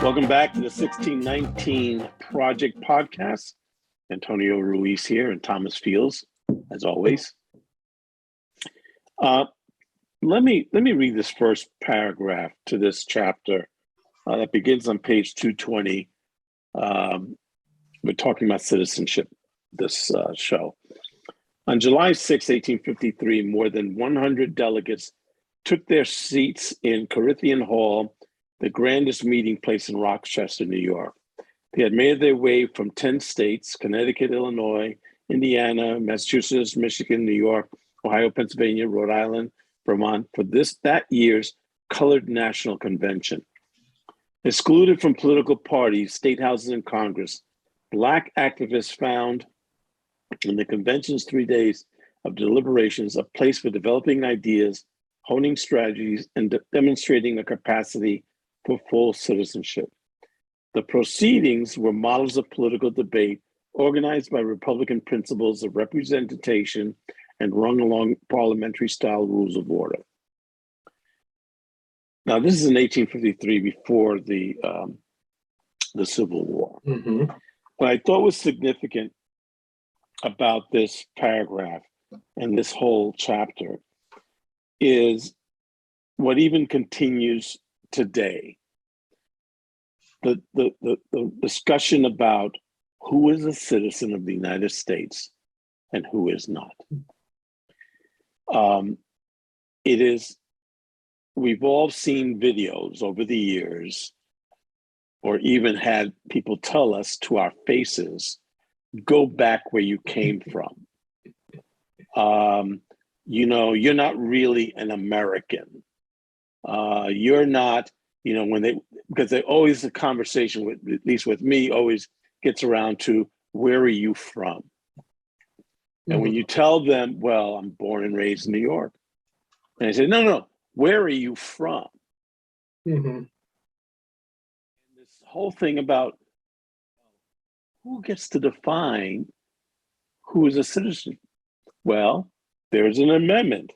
Welcome back to the 1619 Project Podcast. Antonio Ruiz here and Thomas Fields, as always. Let me read this first paragraph to this chapter that begins on page 220. We're talking about citizenship, this show. On July 6, 1853, more than 100 delegates took their seats in Corinthian Hall, the grandest meeting place in Rochester, New York. They had made their way from 10 states, Connecticut, Illinois, Indiana, Massachusetts, Michigan, New York, Ohio, Pennsylvania, Rhode Island, Vermont, for that year's Colored National Convention. Excluded from political parties, state houses, and Congress, Black activists found in the convention's 3 days of deliberations a place for developing ideas, honing strategies, and demonstrating a capacity for full citizenship. The proceedings were models of political debate organized by Republican principles of representation and run along parliamentary-style rules of order. Now, this is in 1853, before the Civil War. Mm-hmm. What I thought was significant about this paragraph and this whole chapter is what even continues today. The discussion about who is a citizen of the United States and who is not. We've all seen videos over the years, or even had people tell us to our faces, go back where you came from. You're not really an American. You're not, because they always, the conversation, with, at least with me, always gets around to, where are you from? And when you tell them, well, I'm born and raised in New York. And I say, no, where are you from? Mm-hmm. And this whole thing about who gets to define who is a citizen? Well, there's an amendment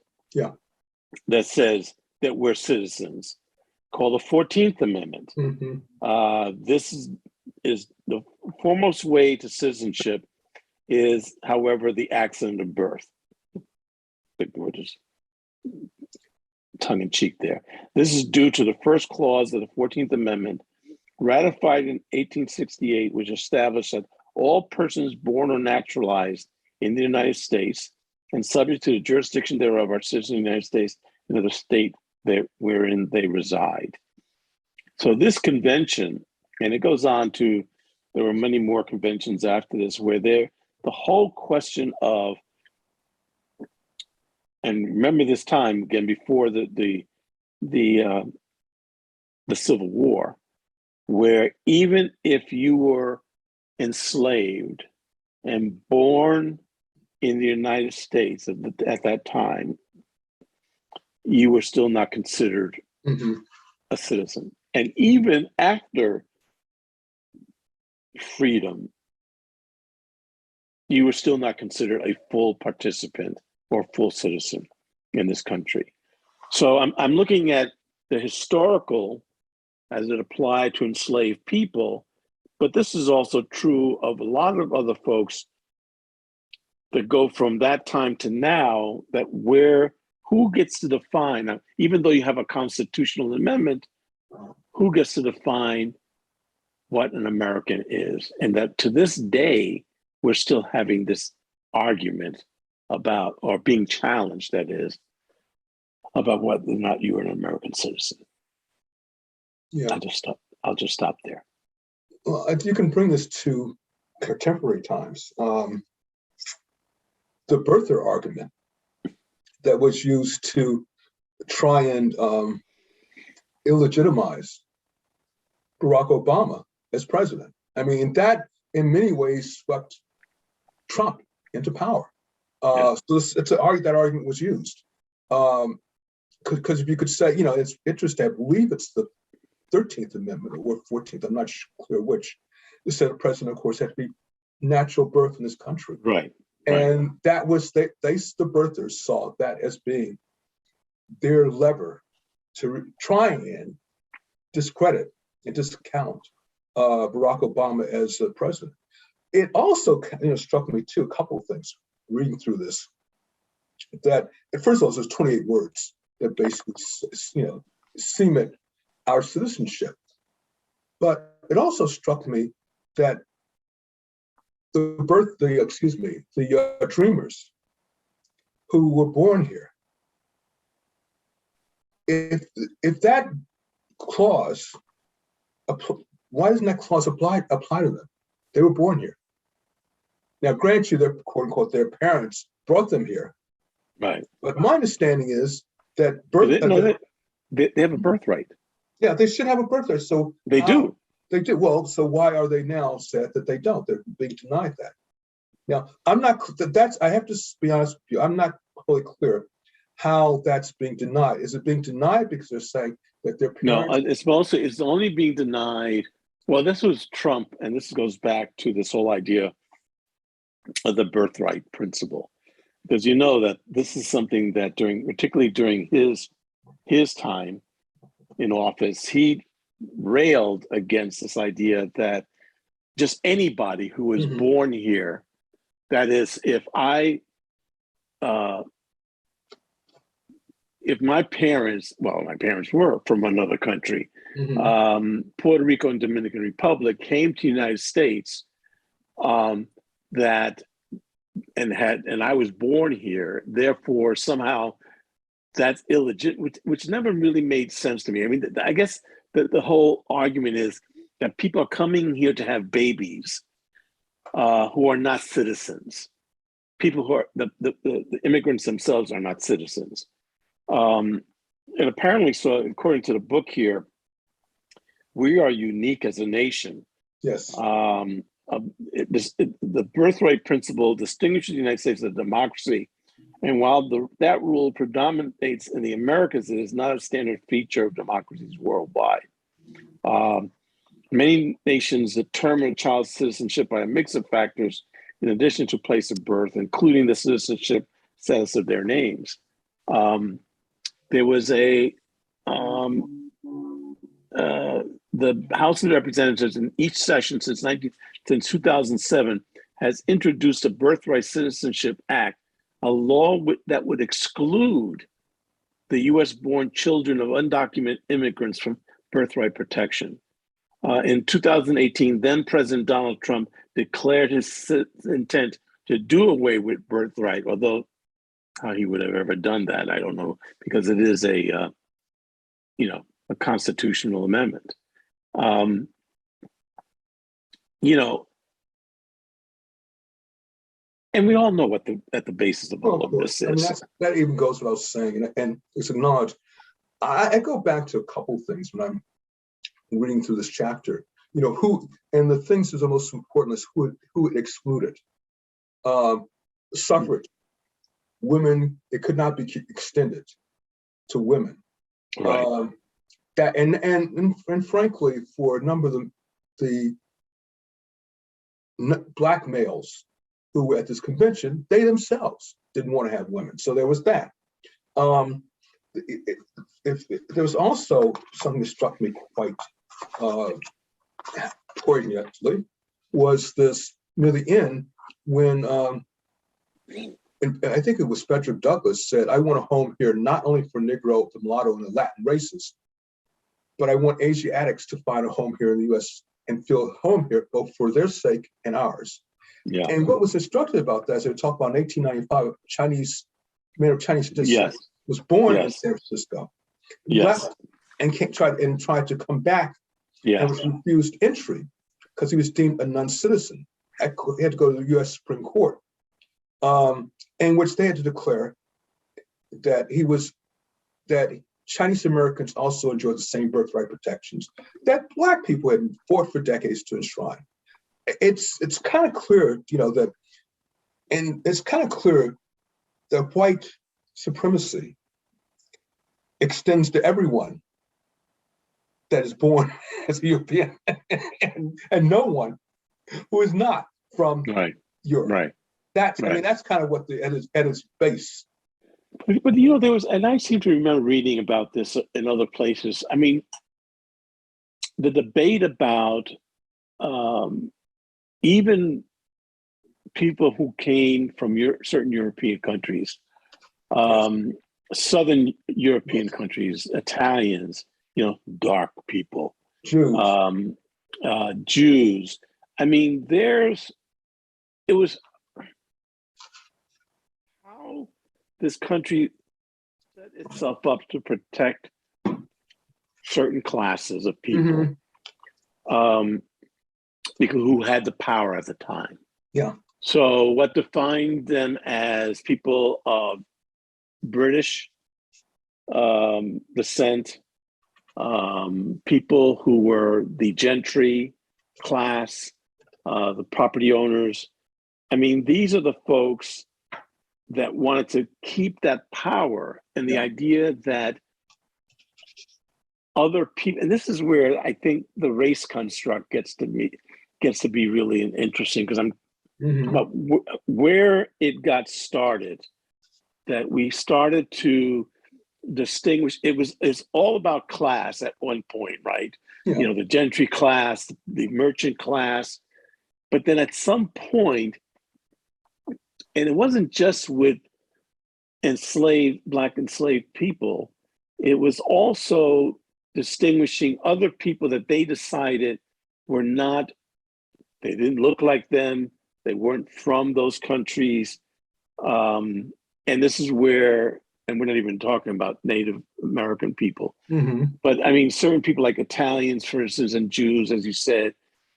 that says that we're citizens, called the 14th Amendment. Mm-hmm. This is the foremost way to citizenship is, however, the accident of birth. We're just tongue-in-cheek there. This is due to the first clause of the 14th Amendment, ratified in 1868, which established that all persons born or naturalized in the United States and subject to the jurisdiction thereof are citizens of the United States and of the state wherein they reside. So this convention, and it goes on to, there were many more conventions after this, where the whole question of, and remember this time again before the Civil War, where even if you were enslaved and born in the United States at that time, you were still not considered a citizen. And even after freedom, you were still not considered a full participant or full citizen in this country. So I'm looking at the historical as it applied to enslaved people, but this is also true of a lot of other folks that go from that time to now, that who gets to define, even though you have a constitutional amendment, who gets to define what an American is? And that to this day, we're still having this argument about, or being challenged, that is, about whether or not you are an American citizen. Yeah. I'll just stop there. Well, if you can bring this to contemporary times, the birther argument that was used to try and illegitimize Barack Obama as president. I mean, that in many ways swept Trump into power. So that argument was used. Because if you could say, it's interesting, I believe it's the 13th Amendment or 14th, I'm not clear which, it said a president, of course, had to be natural birth in this country. Right. And that was, the birthers saw that as being their lever to try and discredit and discount Barack Obama as president. It also, struck me too, a couple of things reading through this, that first of all, there's 28 words that basically, cement our citizenship. But it also struck me that the dreamers who were born here, if that clause, why doesn't that clause apply to them? They were born here. Now, grant you, their quote unquote, their parents brought them here. Right. But my understanding is that they have a birthright. Yeah, they should have a birthright. So they do. They do. Well, so why are they now sad that they don't? They're being denied that. Now, I have to be honest with you, I'm not fully clear how that's being denied. Is it being denied because they're saying that their parents? No, it's only being denied. Well, this was Trump, and this goes back to this whole idea of the birthright principle. Because you know that this is something that particularly during his time in office, he railed against this idea that just anybody who was born here, that is, if my parents were from another country, Puerto Rico and Dominican Republic, came to the United States, and I was born here, therefore somehow that's illegitimate, which never really made sense to me. I mean, I guess the whole argument is that people are coming here to have babies who are not citizens. People who are the immigrants themselves are not citizens. And apparently, so according to the book here, we are unique as a nation. Yes. The birthright principle distinguishes the United States as a democracy, and while that rule predominates in the Americas, it is not a standard feature of democracies worldwide. Many nations determine a child's citizenship by a mix of factors, in addition to place of birth, including the citizenship status of their names. There was the House of Representatives in each session since 2007 has introduced a Birthright Citizenship Act, a law that would exclude the U.S.-born children of undocumented immigrants from birthright protection. In 2018, then President Donald Trump declared his intent to do away with birthright, although how he would have ever done that, I don't know, because it is a constitutional amendment. And we all know what at the basis of all of this is. I mean, that even goes without saying, and it's acknowledged. I go back to a couple of things when I'm reading through this chapter. Who, and the things that are most important is who it excluded. Suffrage. Women, it could not be extended to women. Right. That and frankly, for a number of the Black males who were at this convention, they themselves didn't want to have women. So there was that. There was also something that struck me quite poignantly, was this near the end when and I think it was Frederick Douglass said, "I want a home here not only for Negro, the mulatto, and the Latin races, but I want Asiatics to find a home here in the U.S. and feel home here, both for their sake and ours." Yeah. And what was instructive about that is they talk about in 1895, man of Chinese descent was born in San Francisco, left and tried to come back, and was refused entry because he was deemed a non-citizen. He had to go to the U.S. Supreme Court, in which they had to declare that Chinese Americans also enjoy the same birthright protections that Black people had fought for decades to enshrine. It's kind of clear, that white supremacy extends to everyone that is born as a European, and no one who is not from Europe. Right. I mean, that's kind of what at its base. But there was, and I seem to remember reading about this in other places. I mean, the debate about even people who came from certain European countries, Southern European countries, Italians, dark people, Jews. Jews. I mean, it was how this country set itself up to protect certain classes of people, because who had the power at the time. Yeah. So what defined them as people of British descent, people who were the gentry class, the property owners. I mean, these are the folks that wanted to keep that power, and the idea that other people, and this is where I think the race construct gets to be really interesting, because I'm about where it got started, that we started to distinguish. It's all about class at one point, right? Yeah. The gentry class, the merchant class, but then at some point, and it wasn't just with Black enslaved people, it was also distinguishing other people that they decided they didn't look like them, they weren't from those countries. And this is where, and we're not even talking about Native American people, but I mean, certain people like Italians, for instance, and Jews, as you said,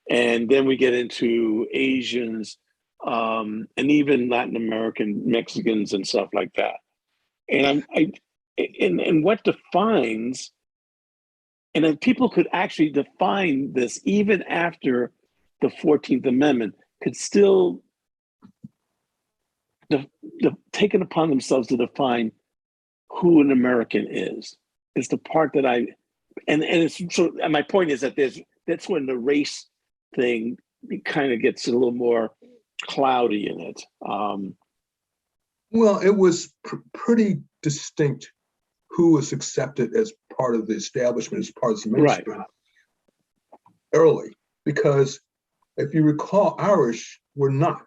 and then we get into Asians, and even Latin American, Mexicans, and stuff like that. And and what defines, and then people could actually define this even after the 14th Amendment, could still take it upon themselves to define who an American is. It's the part that and it's so. And my point is that that's when the race thing kind of gets a little more cloudy in it. Well, it was pretty distinct who was accepted as part of the establishment, as part of the mainstream early, because if you recall, Irish were not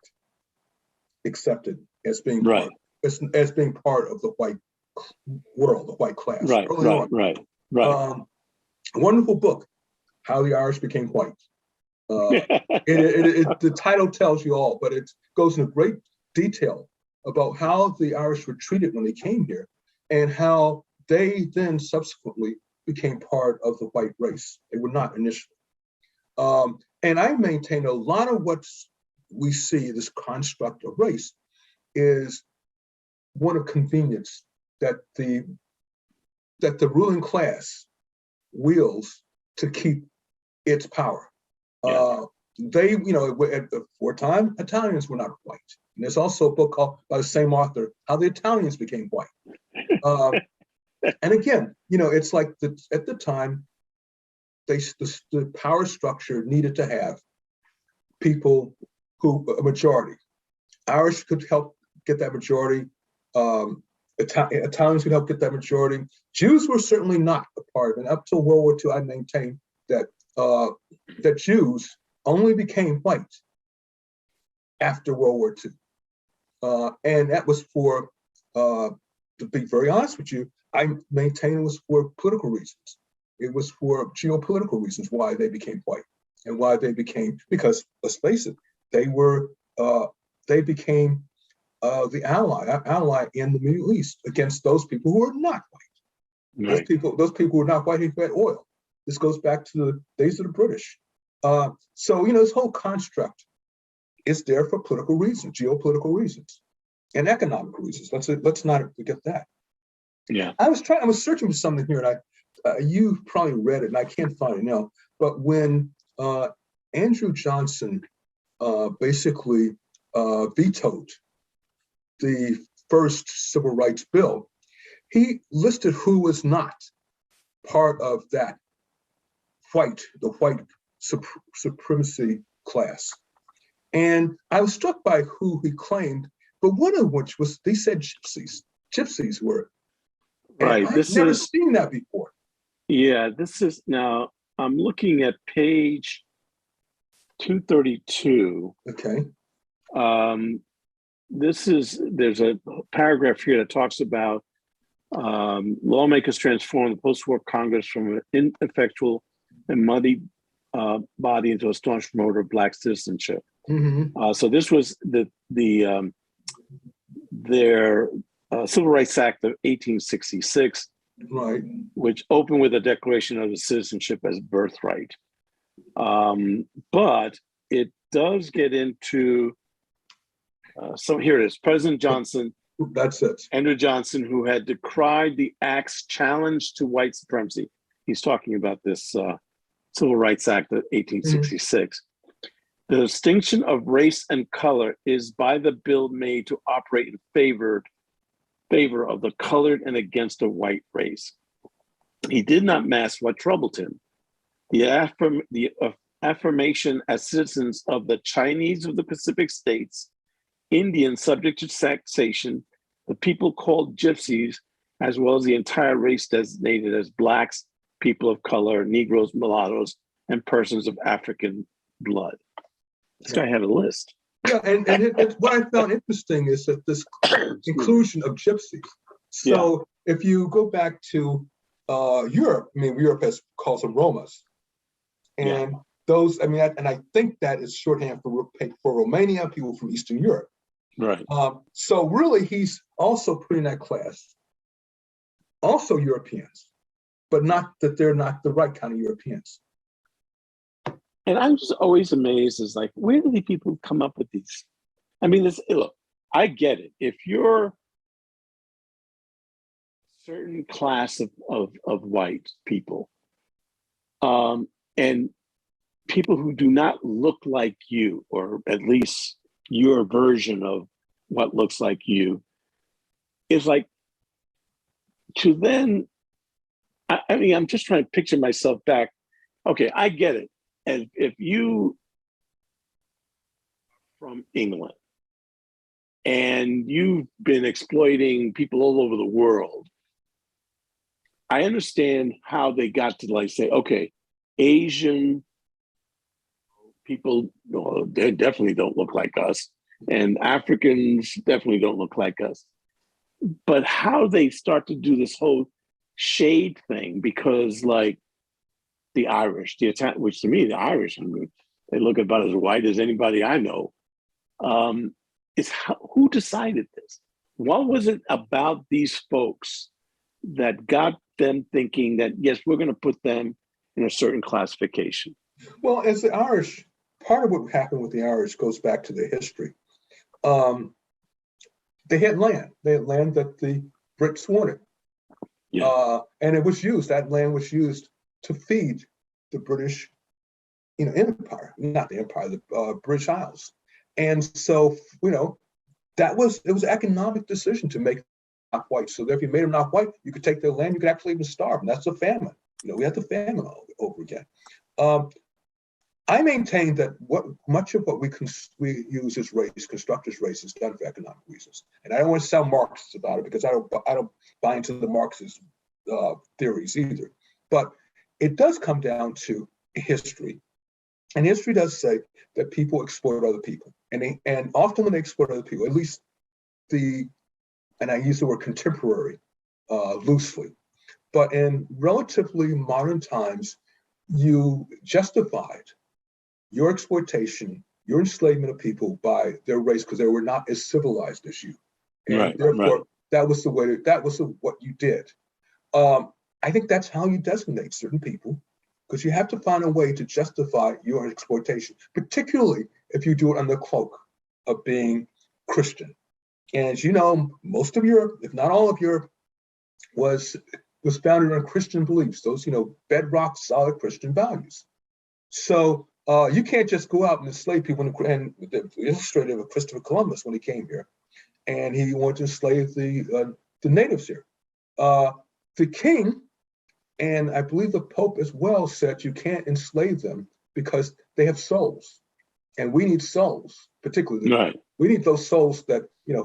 accepted as being part, as being part of the white world, the white class. Right. Wonderful book, How the Irish Became White. The title tells you all, but it goes into great detail about how the Irish were treated when they came here, and how they then subsequently became part of the white race. They were not initially. And I maintain a lot of what we see, this construct of race, is one of convenience that the ruling class wields to keep its power. They, at the wartime, Italians were not white. And there's also a book called, by the same author, How the Italians Became White. And again, it's like at the time, the power structure needed to have people a majority. Irish could help get that majority. Italians could help get that majority. Jews were certainly not a part of it. Up till World War II, I maintain that that Jews only became white after World War II. And that was for, to be very honest with you, I maintain it was for political reasons. It was for geopolitical reasons why they became white, and why they became, because let's face it, they became the ally in the Middle East against those people who were not white. Right. Those people who were not white, who had oil. This goes back to the days of the British. So this whole construct is there for political reasons, geopolitical reasons, and economic reasons. Let's not forget that. Yeah. I was searching for something here, and you probably read it, and I can't find it now. But when Andrew Johnson basically vetoed the first civil rights bill, he listed who was not part of that the white supremacy class. And I was struck by who he claimed, but one of which was, they said gypsies. Gypsies were. Right. I've never seen that before. Yeah, this is now, I'm looking at page 232. Okay. There's a paragraph here that talks about lawmakers transformed the post-war Congress from an ineffectual and muddy body into a staunch promoter of Black citizenship. So this was their Civil Rights Act of 1866, Right. which opened with a declaration of the citizenship as birthright. But it does get into, so here it is, President Johnson, That's it. Andrew Johnson, who had decried the act's challenge to white supremacy. He's talking about this Civil Rights Act of 1866. The distinction of race and color is by the bill made to operate in favor of the colored and against the white race. He did not mask what troubled him. The affirmation as citizens of the Chinese of the Pacific states, Indians subject to taxation, the people called gypsies, as well as the entire race designated as Blacks, people of color, Negroes, mulattoes, and persons of African blood. This guy had a list. Yeah, and what I found interesting is that this inclusion of gypsies. So if you go back to Europe, I mean, Europe calls them Romas. And those, I mean, and I think that is shorthand for Romania, people from Eastern Europe. Right. So really, he's also putting that class, also Europeans, but not that they're not the right kind of Europeans. And I'm just always amazed is like, where do these people come up with these? I mean, look, I get it. If you're a certain class of white people, and people who do not look like you, or at least your version of what looks like you, is like, to then, I mean, I'm just trying to picture myself back. Okay, I get it. And if you from England and you've been exploiting people all over the world, I understand how they got to like say, okay, Asian people, well, they definitely don't look like us, and Africans definitely don't look like us. But how they start to do this whole shade thing, because like the Irish, the Italian, which to me, the Irish, I mean, they look about as white as anybody I know. Who decided this? What was it about these folks that got them thinking that, yes, we're going to put them in a certain classification? Well, as the Irish, part of what happened with the Irish goes back to their history. They had land. They had land that the Brits wanted. Yeah. And it was used, that land was used to feed the British, empire, not the empire, the British Isles. And so, it was an economic decision to make them not white. So if you made them not white, you could take their land, you could actually even starve them. That's a famine. We had the famine all over again. I maintain that much of what we use as race, construct as race, is done for economic reasons. And I don't want to sound Marxist about it, because I don't buy into the Marxist theories either. But it does come down to history. And history does say that people exploit other people. And often when they exploit other people, at least and I use the word contemporary loosely, but in relatively modern times, you justified your exploitation, your enslavement of people by their race, because they were not as civilized as you. And therefore, that was what you did. I think that's how you designate certain people, because you have to find a way to justify your exploitation, particularly if you do it under the cloak of being Christian. And as you know, most of Europe, if not all of Europe, was founded on Christian beliefs, those, bedrock, solid Christian values. So you can't just go out and enslave people. And the illustrative of Christopher Columbus, when he came here, and he wanted to enslave the natives here. The king, and I believe the Pope as well, said you can't enslave them because they have souls. And we need souls, particularly. Right. We need those souls that,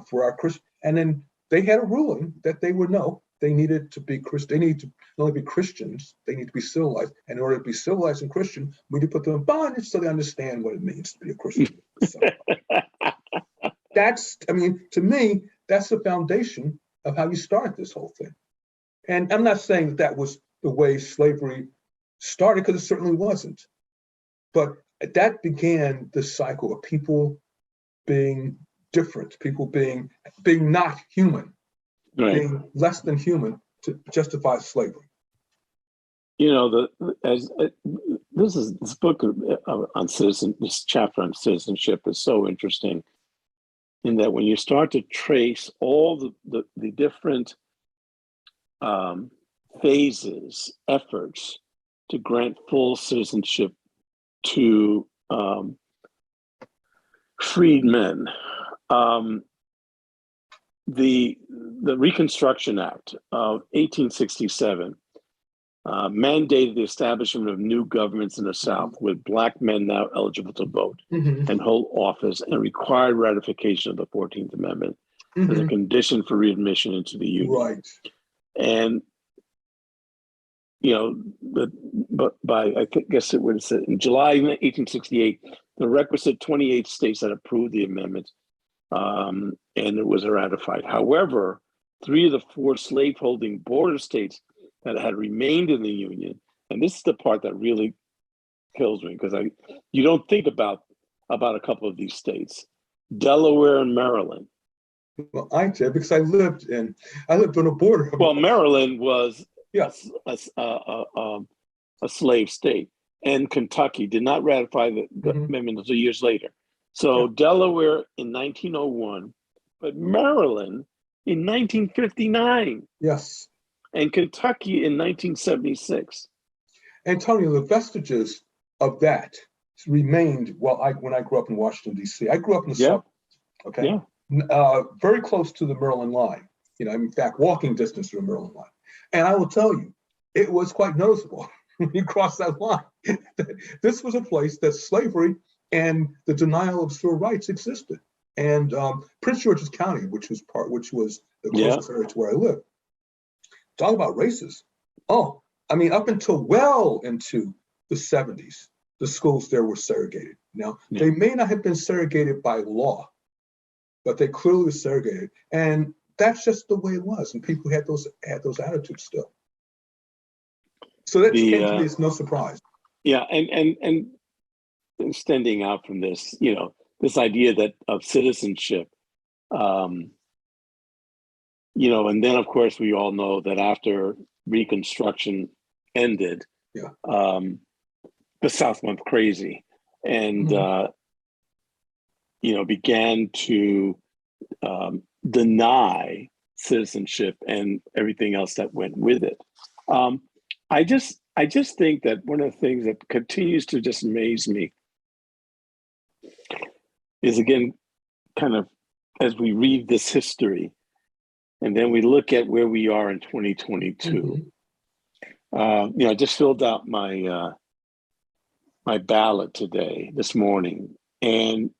for our Christian. And then they had a ruling that they would know, they needed to be Christian. They need to not only be Christians, they need to be civilized. And in order to be civilized and Christian, we need to put them in bondage so they understand what it means to be a Christian. So that's, I mean, to me, that's the foundation of how you start this whole thing. And I'm not saying that that was the way slavery started, because it certainly wasn't. But that began the cycle of people being different, people being not human, Right. being less than human to justify slavery. You know, this book on this chapter on citizenship is so interesting, in that when you start to trace all the different phases, efforts to grant full citizenship to freedmen, the Reconstruction Act of 1867 mandated the establishment of new governments in the South, with Black men now eligible to vote and hold office, and required ratification of the 14th Amendment as a condition for readmission into the Union. Right. And, you know, but by, I guess it was in July 1868, the requisite 28 states had approved the amendment, and it was ratified. However, 3 of the 4 slaveholding border states that had remained in the Union, and this is the part that really kills me, because you don't think about a couple of these states, Delaware and Maryland. Well, I did, because I lived on a border. Well, Maryland was yes, a slave state, and Kentucky did not ratify the amendment until years later. So Delaware in 1901, but Maryland in 1959. Yes. And Kentucky in 1976. Antonio, the vestiges of that remained when I grew up in Washington, D.C. I grew up in the suburbs, okay? Yeah. Very close to the Maryland line, you know, in fact, walking distance to the Maryland line. And I will tell you, it was quite noticeable when you cross that line. This was a place that slavery and the denial of civil rights existed. And Prince George's County, which was the closest area to where I lived, talk about races. Oh, I mean, up until well into the 70s, the schools there were segregated. Now, they may not have been segregated by law, but they clearly were segregated. And that's just the way it was. And people had those attitudes still. So that came to me as no surprise. Yeah, and extending out from this, you know, this idea that of citizenship, you know, and then of course we all know that after Reconstruction ended, the South went crazy and you know, began to deny citizenship and everything else that went with it. I just think that one of the things that continues to just amaze me is, again, kind of as we read this history, and then we look at where we are in 2022. You know, I just filled out my my ballot this morning, and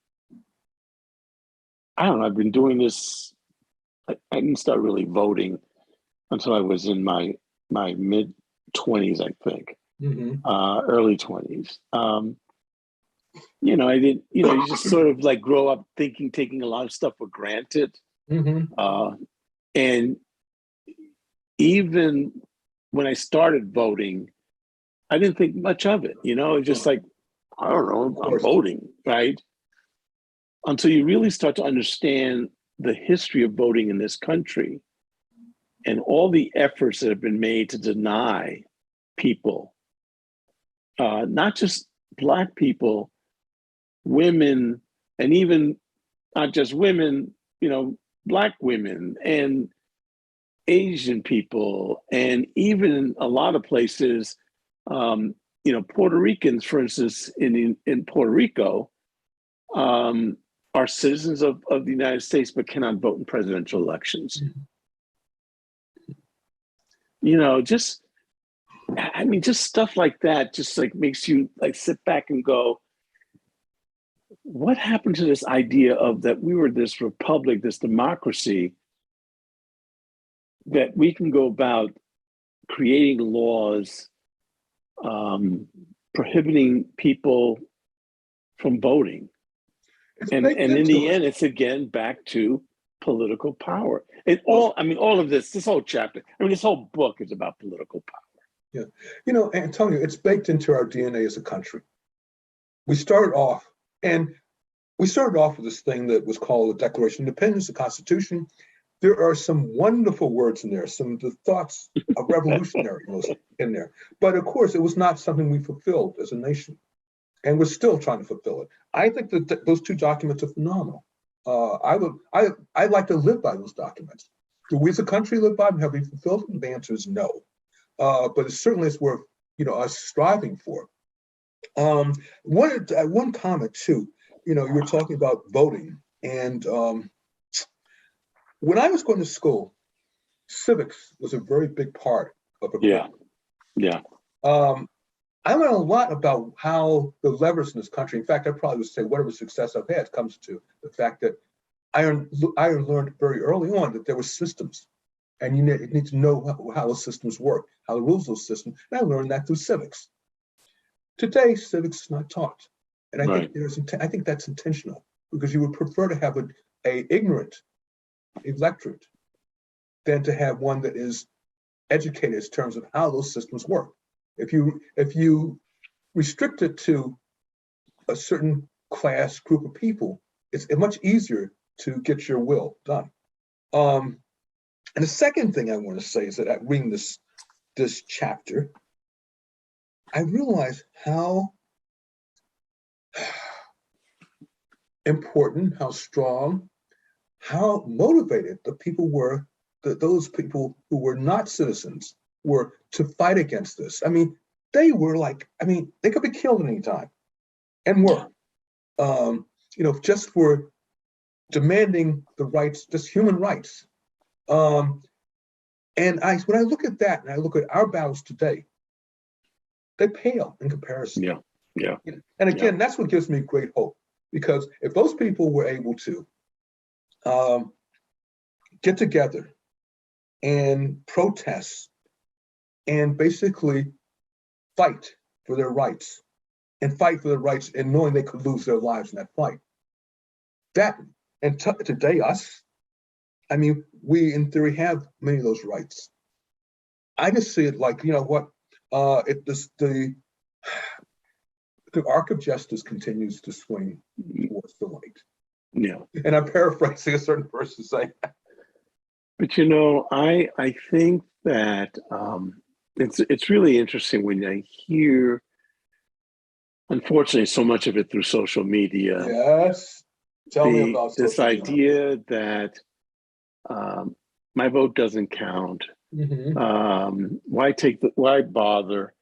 I don't know. I've been doing this. I didn't start really voting until I was in my mid 20s, I think, early 20s. You know, I did. You know, you just sort of like grow up taking a lot of stuff for granted. And even when I started voting, I didn't think much of it. You know, it's just like, I don't know, I'm voting, right? Until you really start to understand the history of voting in this country and all the efforts that have been made to deny people, not just Black people, women, and even not just women, you know, Black women and Asian people, and even in a lot of places, you know, Puerto Ricans, for instance, in Puerto Rico, are citizens of the United States but cannot vote in presidential elections. You know, just, I mean, just stuff like that just like makes you like sit back and go, what happened to this idea of that we were this republic, this democracy that we can go about creating laws prohibiting people from voting. And in the end, it's again back to political power. And all of this whole chapter, this whole book is about political power. Yeah. You know, Antonio, it's baked into our DNA as a country. We started off with this thing that was called the Declaration of Independence, the Constitution. There are some wonderful words in there, some of the thoughts of revolutionaries in there. But of course, it was not something we fulfilled as a nation. And we're still trying to fulfill it. I think that those two documents are phenomenal. I'd like to live by those documents. Do we as a country live by them? Have we fulfilled them? The answer is no. But it certainly is worth us striving for. One comment too. You were talking about voting, and when I was going to school, civics was a very big part of it. Yeah. I learned a lot about how the levers in this country. In fact, I probably would say whatever success I've had comes to the fact that I learned very early on that there were systems, and you need to know how those systems work, how the rules of those systems. And I learned that through civics. Today, civics is not taught, and I think that's intentional, because you would prefer to have a ignorant electorate than to have one that is educated in terms of how those systems work. If you restrict it to a certain class group of people, it's much easier to get your will done. And the second thing I want to say is that reading this chapter, I realized how important, how strong, how motivated the people were, those people who were not citizens were to fight against this. They were they could be killed at any time, and were, just for demanding the rights, just human rights. And when I look at that, and I look at our battles today, they pale in comparison. Yeah. And again, that's what gives me great hope, because if those people were able to get together and protest and basically fight for their rights, and knowing they could lose their lives in that fight. Today, us, we in theory have many of those rights. I just see it like, the arc of justice continues to swing towards the light. Yeah. And I'm paraphrasing a certain person saying that. But I think that it's really interesting when I hear, unfortunately, so much of it through social media. Yes. Tell me about this idea that my vote doesn't count. Mm-hmm. Why bother?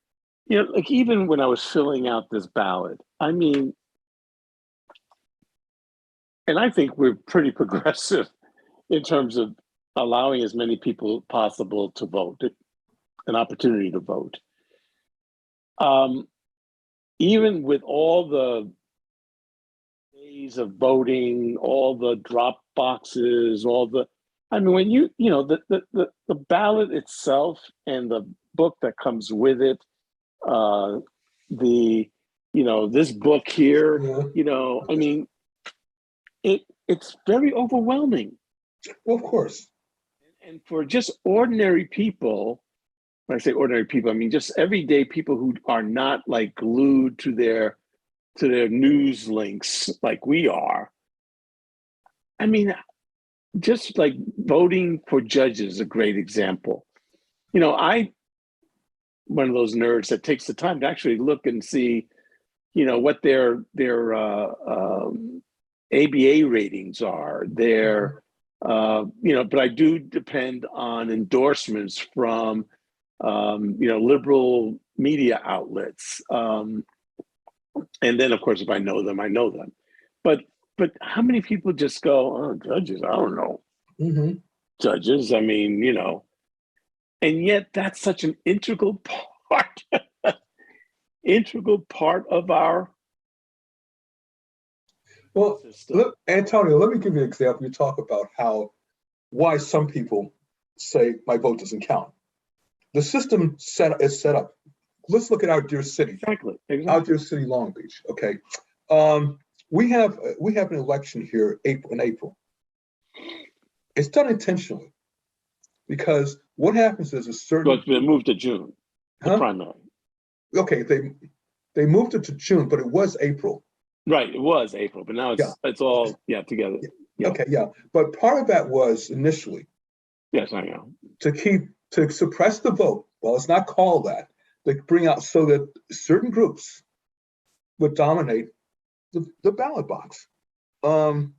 Like even when I was filling out this ballot, and I think we're pretty progressive in terms of allowing as many people possible to vote, an opportunity to vote. Even with all the days of voting, all the drop boxes, when the ballot itself and the book that comes with it, this book here, it's very overwhelming. Well, of course. And for just ordinary people, when I say ordinary people, I mean just everyday people who are not like glued to their news links like we are. Just like voting for judges is a great example. I one of those nerds that takes the time to actually look and see, what their ABA ratings are, but I do depend on endorsements from, liberal media outlets. And then, of course, if I know them, I know them. But how many people just go, oh, judges? I don't know. Mm-hmm. Judges, and yet that's such an integral part of our system. Look, Antonio, let me give you an example. You talk about why some people say my vote doesn't count. The system is set up. Let's look at our dear city. Exactly. Our dear city, Long Beach. Okay, we have an election here in April. It's done intentionally because what happens is a certain. Well, it's been moved to June. The primary. Okay, they moved it to June, but it was April. Right, it was April, but now it's all together. Yeah. Okay, yeah, but part of that was initially. Yes, I know. To suppress the vote. Well, it's not called that. They bring out so that certain groups would dominate the ballot box. And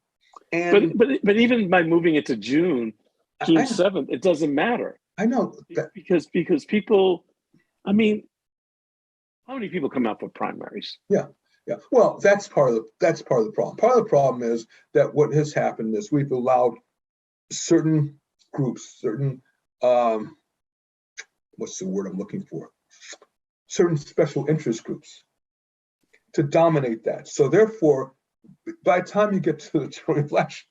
but even by moving it to June 7th, it doesn't matter. I know that because people, I mean, how many people come out for primaries? Yeah. Well, that's part of the problem. Part of the problem is that what has happened is we've allowed certain groups, certain what's the word I'm looking for? Certain special interest groups to dominate that. So therefore, by the time you get to the general election,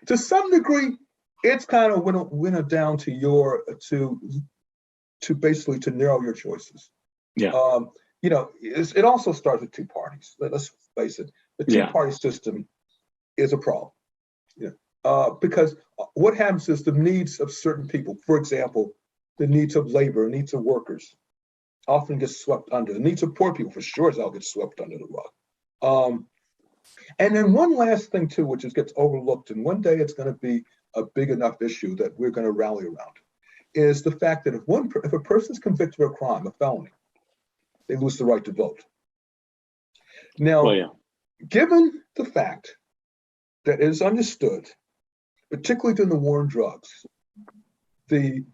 to some degree, it's kind of winnowed down to basically to narrow your choices. Yeah. It also starts with two parties. Let's face it, the two-party system is a problem. Because what happens is the needs of certain people, for example, the needs of labor, needs of workers, often get swept under. The needs of poor people, for sure, as all get swept under the rug. And then one last thing too, which gets overlooked, and one day it's going to be a big enough issue that we're going to rally around, is the fact that if a person is convicted of a crime, a felony, they lose the right to vote. Now, given the fact that it is understood, particularly during the war on drugs, the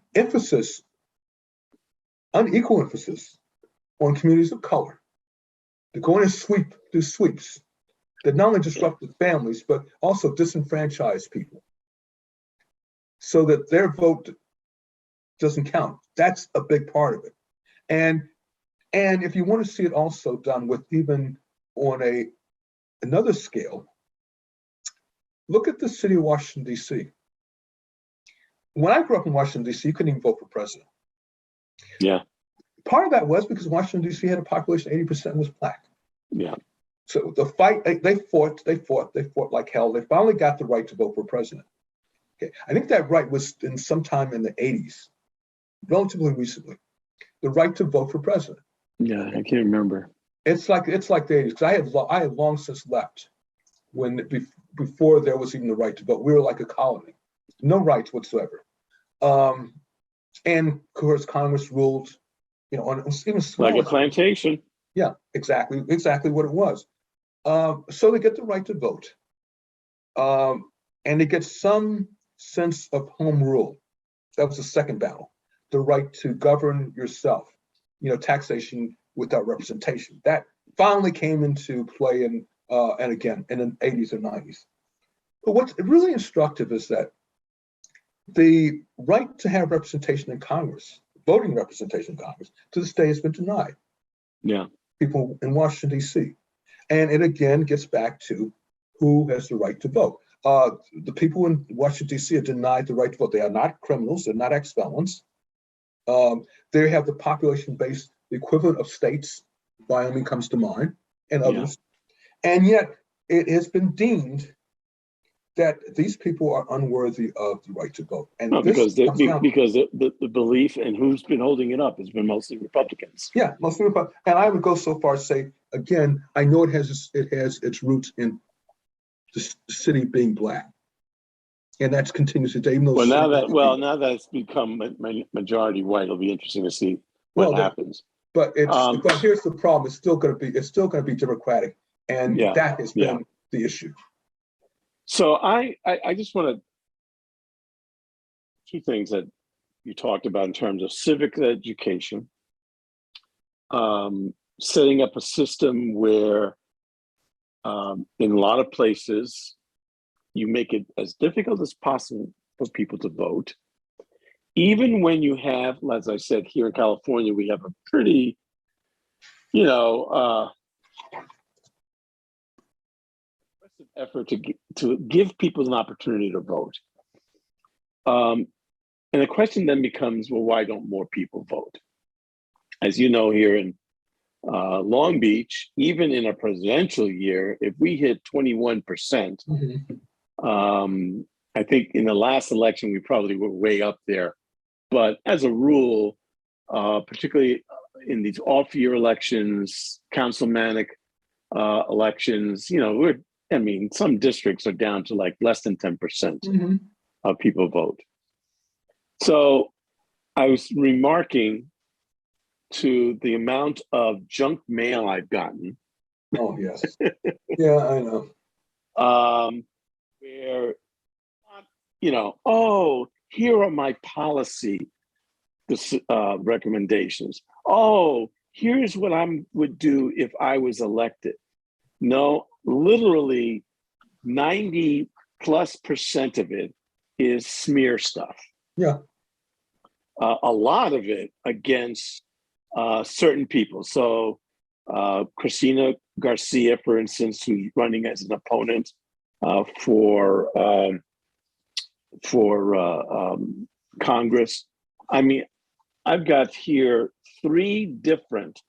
unequal emphasis on communities of color, to go in and do sweeps that not only disrupt the families, but also disenfranchise people so that their vote doesn't count. That's a big part of it. And if you want to see it also done with even on another scale, look at the city of Washington, D.C. When I grew up in Washington, D.C., you couldn't even vote for president. Yeah. Part of that was because Washington, D.C. had a population 80% was Black. Yeah. So the fight, they fought like hell. They finally got the right to vote for president. Okay. I think that right was sometime in the 80s, relatively recently, the right to vote for president. Yeah, I can't remember. It's like the 80s, because I had long since left before there was even the right to vote. We were like a colony, no rights whatsoever. And of course, Congress ruled, on even small, like a plantation. Yeah, exactly what it was. So they get the right to vote, and they get some sense of home rule. That was the second battle, the right to govern yourself. Taxation without representation. That finally came into play and again in the 80s and 90s. But what's really instructive is that the right to have representation in Congress, voting representation in Congress, to this day has been denied. Yeah. People in Washington, D.C. And it again gets back to who has the right to vote. The people in Washington, D.C. are denied the right to vote. They are not criminals, they're not ex-felons. They have the population base, the equivalent of states. Wyoming comes to mind, and others. Yeah. And yet it has been deemed that these people are unworthy of the right to vote. And because the belief and who's been holding it up has been mostly Republicans. Yeah, mostly Republicans. And I would go so far as to say, again, I know it has its roots in the city being Black. And that continues today. Now that it's become majority white, it'll be interesting to see what happens. But here's the problem: it's still going to be Democratic, and that has been the issue. So I just want to two things that you talked about in terms of civic education, setting up a system where in a lot of places you make it as difficult as possible for people to vote. Even when you have, as I said, here in California, we have a pretty, effort to give people an opportunity to vote. And the question then becomes, well, why don't more people vote? As you know, here in Long Beach, even in a presidential year, if we hit 21%, I think in the last election, we probably were way up there. But as a rule, particularly in these off-year elections, councilmanic elections, some districts are down to like less than 10% of people vote. So I was remarking to the amount of junk mail I've gotten. Oh, yes. Yeah, I know. Where, oh, here are my policy recommendations. Oh, here's what I would do if I was elected. No, literally 90+% of it is smear stuff. Yeah. A lot of it against certain people. So Cristina Garcia, for instance, who's running as an opponent for Congress. I mean, I've got here 3 different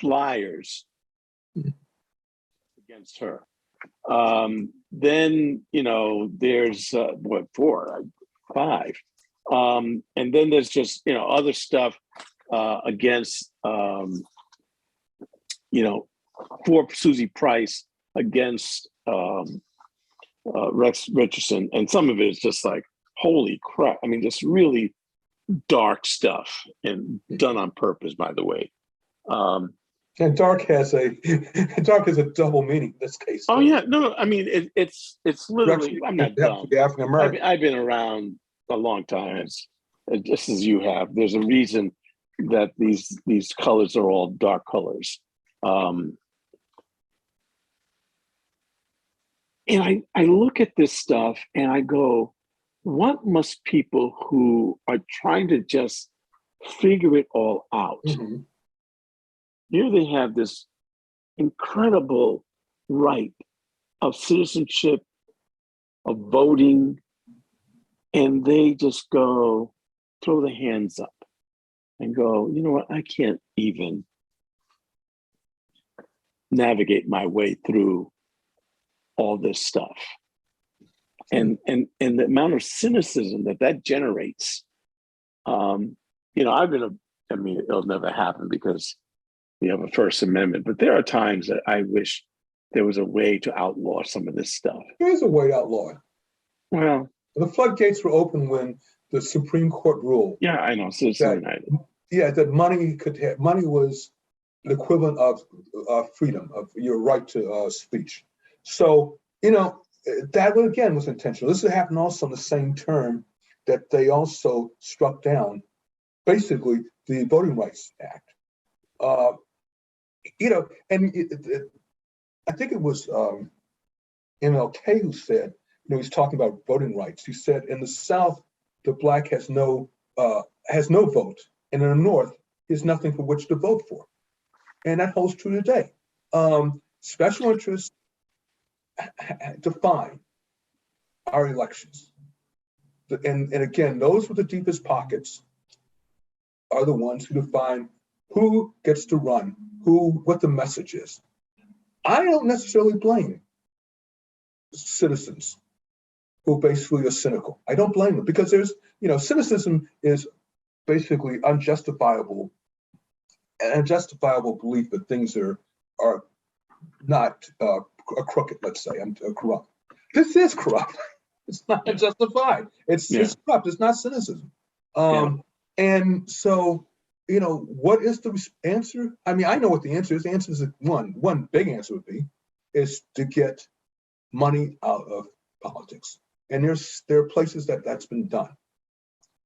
flyers against her. Then, there's 4, 5. And then there's just, other stuff against, for Susie Price against Rex Richardson. And some of it is just like, holy crap. I mean, just really dark stuff and done on purpose, by the way. And dark has a double meaning in this case. Oh yeah, no, I mean it's literally. I'm not dumb. African American. I've been around a long time, just as you have. There's a reason that these colors are all dark colors. And I look at this stuff and I go, what must people who are trying to just figure it all out? Here they have this incredible right of citizenship, of voting, and they just go, throw the hands up and go, you know what, I can't even navigate my way through all this stuff. And the amount of cynicism that generates, it'll never happen because we have a First Amendment, but there are times that I wish there was a way to outlaw some of this stuff. There is a way to outlaw it. Well, the floodgates were open when the Supreme Court ruled. Yeah, I know. Citizen United. Yeah, that money was the equivalent of freedom, of your right to speech. So, that again was intentional. This happened also in the same term that they also struck down, basically, the Voting Rights Act. I think it was MLK who said, he's talking about voting rights. He said, in the South, the Black has no vote, and in the North, there's nothing for which to vote for. And that holds true today. Special interests define our elections. And again, those with the deepest pockets are the ones who define who gets to run, what the message is. I don't necessarily blame citizens who basically are cynical. I don't blame them because there's, cynicism is basically unjustifiable belief that things are not crooked, let's say, and corrupt. This is corrupt. It's not justified. It's corrupt. It's not cynicism. And so, what is the answer? I mean, I know what the answer is. The answer is one big answer would be, is to get money out of politics. And there are places that's been done.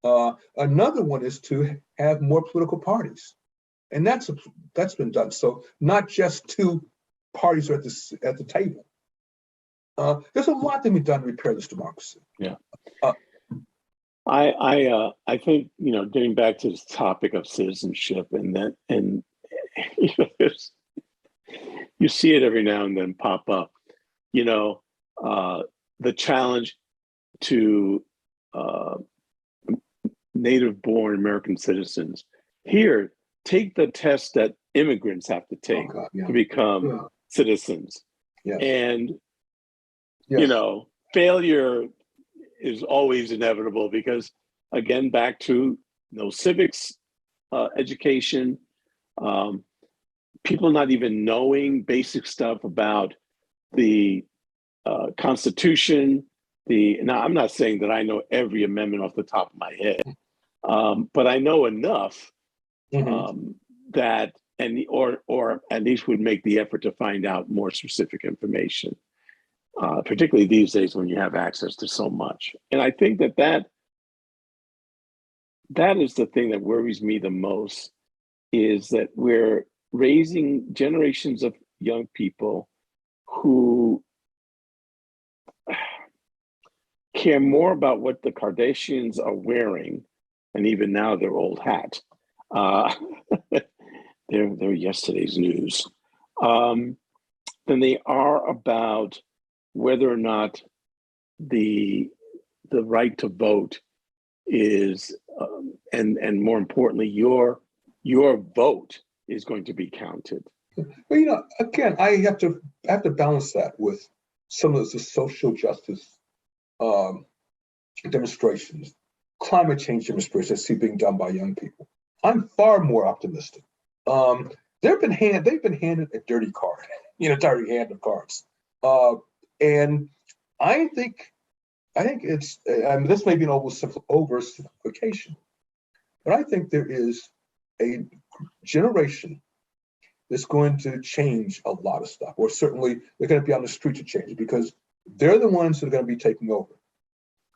Another one is to have more political parties. And that's been done. So not just 2 parties are at the table. There's a lot that can be done to repair this democracy. Yeah. I think, getting back to this topic of citizenship and you see it every now and then pop up, the challenge to native-born American citizens. Here, take the test that immigrants have to take to become citizens. Yes. And, Yes. Failure is always inevitable because, again, back to no civics education, people not even knowing basic stuff about the Constitution. Now, I'm not saying that I know every amendment off the top of my head, but I know enough that, or at least would make the effort to find out more specific information, particularly these days when you have access to so much. And I think that is the thing that worries me the most, is that we're raising generations of young people who care more about what the Kardashians are wearing, and even now their old hat. They're yesterday's news, than they are about whether or not the right to vote is, and more importantly, your vote is going to be counted. Well, again, I have to balance that with some of the social justice demonstrations, climate change demonstrations I see being done by young people. I'm far more optimistic. They've been handed a dirty card, dirty hand of cards, and I think it's. This may be an oversimplification, but I think there is a generation that's going to change a lot of stuff, or certainly they're going to be on the street to change it, because they're the ones that are going to be taking over.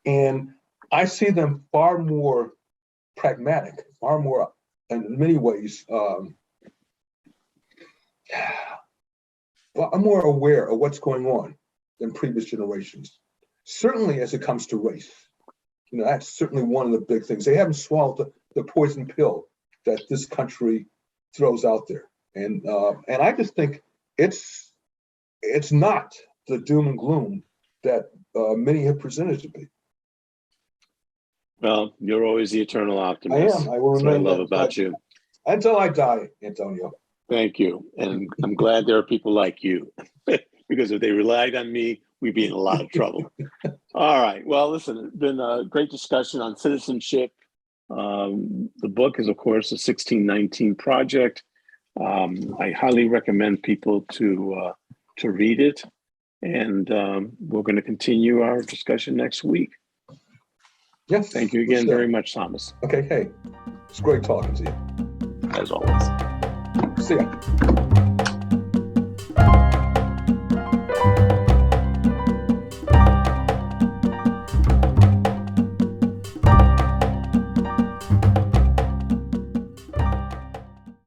And I see them far more pragmatic, far more, in many ways, I'm more aware of what's going on than previous generations. Certainly as it comes to race, that's certainly one of the big things. They haven't swallowed the poison pill that this country throws out there. And I just think it's not the doom and gloom that many have presented to be. Well, you're always the eternal optimist. I am. I will That's what I remain love that about you. Until I die, Antonio. Thank you. And I'm glad there are people like you, because if they relied on me, we'd be in a lot of trouble. All right. Well, listen, it's been a great discussion on citizenship. The book is, of course, the 1619 Project. I highly recommend people to read it. And we're going to continue our discussion next week. Yes. Thank you again very much, Thomas. Okay. Hey, it's great talking to you. As always. See ya.